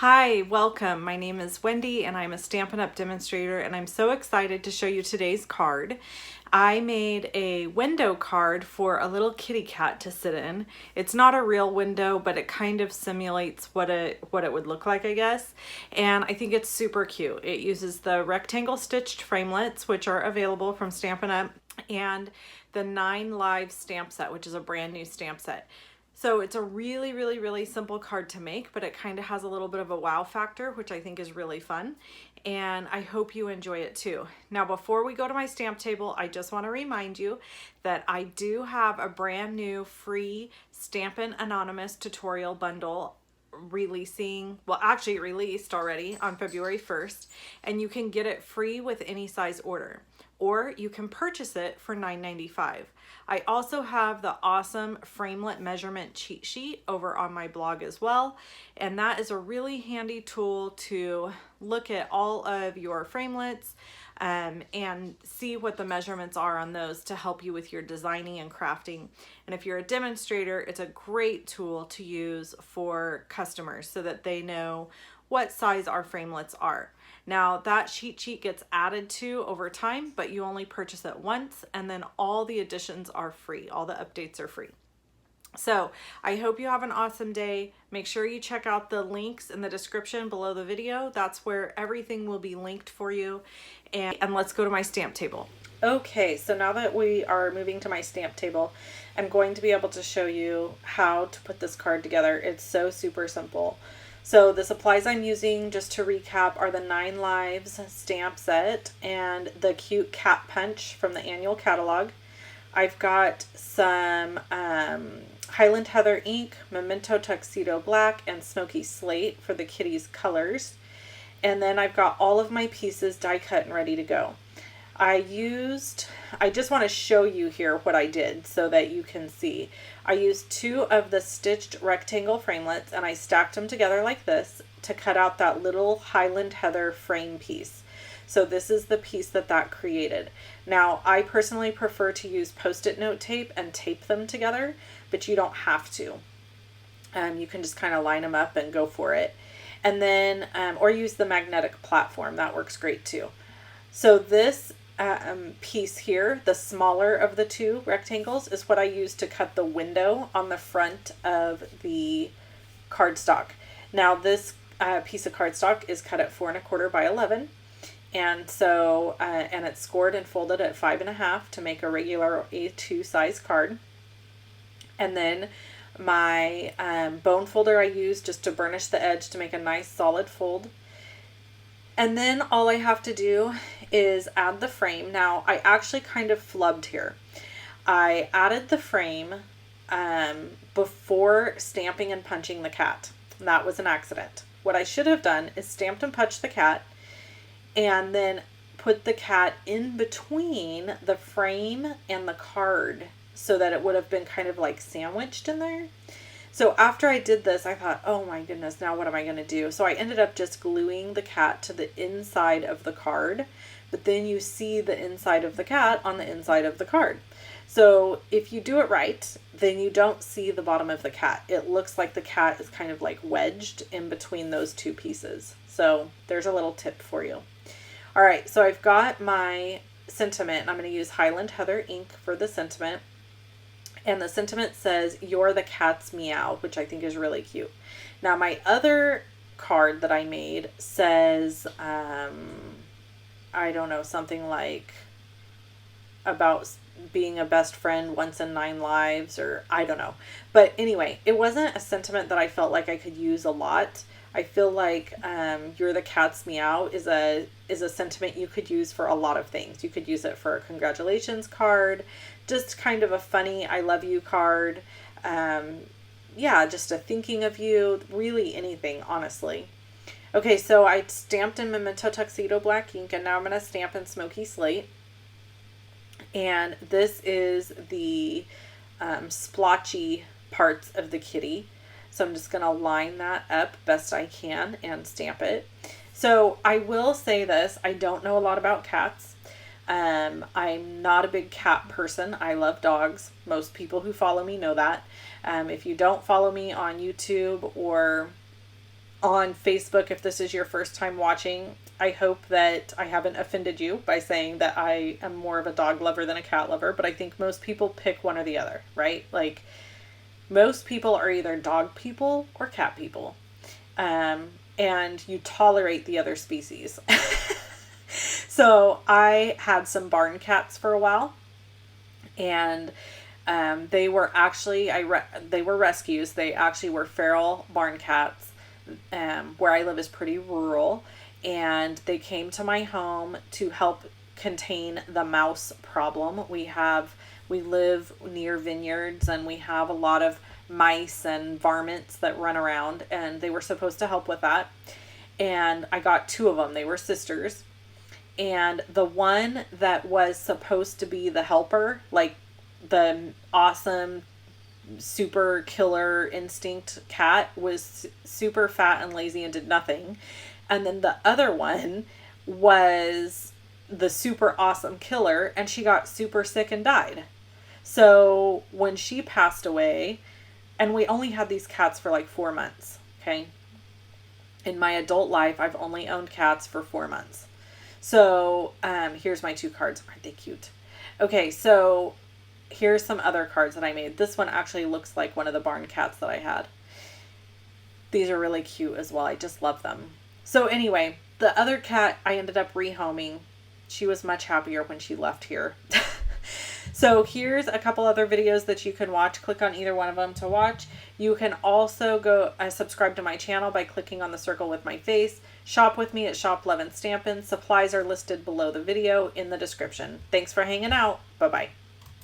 Hi, welcome. My name is Wendy and I'm a Stampin' Up! Demonstrator, and I'm so excited to show you today's card. I made a window card for a little kitty cat to sit in. It's not a real window, but it kind of simulates what it would look like, I guess. And I think it's super cute. It uses the rectangle stitched framelits, which are available from Stampin' Up!, and the 9 Live stamp set, which is a brand new stamp set. So it's a really simple card to make, but it kind of has a little bit of a wow factor, which I think is really fun. And I hope you enjoy it too. Now, before we go to my stamp table, I just want to remind you that I do have a brand new free Stampin' Anonymous tutorial bundle releasing, well, actually it released already on February 1st, and you can get it free with any size order, or you can purchase it for $9.95. I also have the awesome framelit measurement cheat sheet over on my blog as well, and that is a really handy tool to look at all of your framelits and see what the measurements are on those to help you with your designing and crafting. And if you're a demonstrator, it's a great tool to use for customers so that they know what size our framelits are. Now that cheat sheet gets added to over time, but you only purchase it once, and then all the additions are free. All the updates are free. So I hope you have an awesome day. Make sure you check out the links in the description below the video. That's where everything will be linked for you. And let's go to my stamp table. Okay, so now that we are moving to my stamp table, I'm going to be able to show you how to put this card together. It's so super simple. So the supplies I'm using, just to recap, are the 9 Lives stamp set and the cute cat punch from the annual catalog. I've got some Highland Heather ink, Memento Tuxedo Black, and Smoky Slate for the kitty's colors. And then I've got all of my pieces die cut and ready to go. I just want to show you here what I did so that you can see. I used 2 of the stitched rectangle framelits and I stacked them together like this to cut out that little Highland Heather frame piece. So this is the piece that created. Now, I personally prefer to use Post-it note tape and tape them together, but you don't have to. You can just kind of line them up and go for it. And then, or use the magnetic platform. That works great too. So this piece here, the smaller of the 2 rectangles, is what I used to cut the window on the front of the cardstock. Now this piece of cardstock is cut at 4 1/4 by 11, and so and it's scored and folded at 5 1/2 to make a regular A2 size card. And then my bone folder I used just to burnish the edge to make a nice solid fold. And then all I have to do is add the frame. Now, I actually kind of flubbed here. I added the frame before stamping and punching the cat. That was an accident. What I should have done is stamped and punched the cat and then put the cat in between the frame and the card so that it would have been kind of like sandwiched in there. So after I did this, I thought, oh my goodness, now what am I going to do? So I ended up just gluing the cat to the inside of the card, but then you see the inside of the cat on the inside of the card. So if you do it right, then you don't see the bottom of the cat. It looks like the cat is kind of like wedged in between those 2 pieces. So there's a little tip for you. All right, so I've got my sentiment, and I'm going to use Highland Heather ink for the sentiment. And the sentiment says, "You're the cat's meow," which I think is really cute. Now, my other card that I made says, I don't know, something like about being a best friend once in 9 lives, or I don't know. But anyway, it wasn't a sentiment that I felt like I could use a lot. I feel like "You're the cat's meow" is a sentiment you could use for a lot of things. You could use it for a congratulations card, just kind of a funny "I love you" card. Yeah, just a thinking of you, really anything, honestly. Okay, so I stamped in Memento Tuxedo Black ink, and now I'm going to stamp in Smoky Slate. And this is the splotchy parts of the kitty. So I'm just going to line that up best I can and stamp it. So I will say this, I don't know a lot about cats. I'm not a big cat person. I love dogs. Most people who follow me know that. If you don't follow me on YouTube or on Facebook, if this is your first time watching, I hope that I haven't offended you by saying that I am more of a dog lover than a cat lover, but I think most people pick one or the other, right? Like, most people are either dog people or cat people. And you tolerate the other species. So I had some barn cats for a while, and they were actually, they were rescues. They actually were feral barn cats. Where I live is pretty rural, and they came to my home to help contain the mouse problem. We live near vineyards, and we have a lot of mice and varmints that run around, and they were supposed to help with that. And I got two of them. They were sisters. And the one that was supposed to be the helper, like the awesome super killer instinct cat, was super fat and lazy and did nothing. And then the other one was the super awesome killer, and she got super sick and died. So when she passed away, and we only had these cats for like 4 months, okay? In my adult life, I've only owned cats for 4 months. So here's my two cards. Aren't they cute? Okay, so here's some other cards that I made. This one actually looks like one of the barn cats that I had. These are really cute as well. I just love them. So anyway, the other cat I ended up rehoming. She was much happier when she left here. So here's a couple other videos that you can watch. Click on either one of them to watch. You can also go subscribe to my channel by clicking on the circle with my face. Shop with me at Shop Love and Stampin. Supplies are listed below the video in the description. Thanks for hanging out. Bye-bye.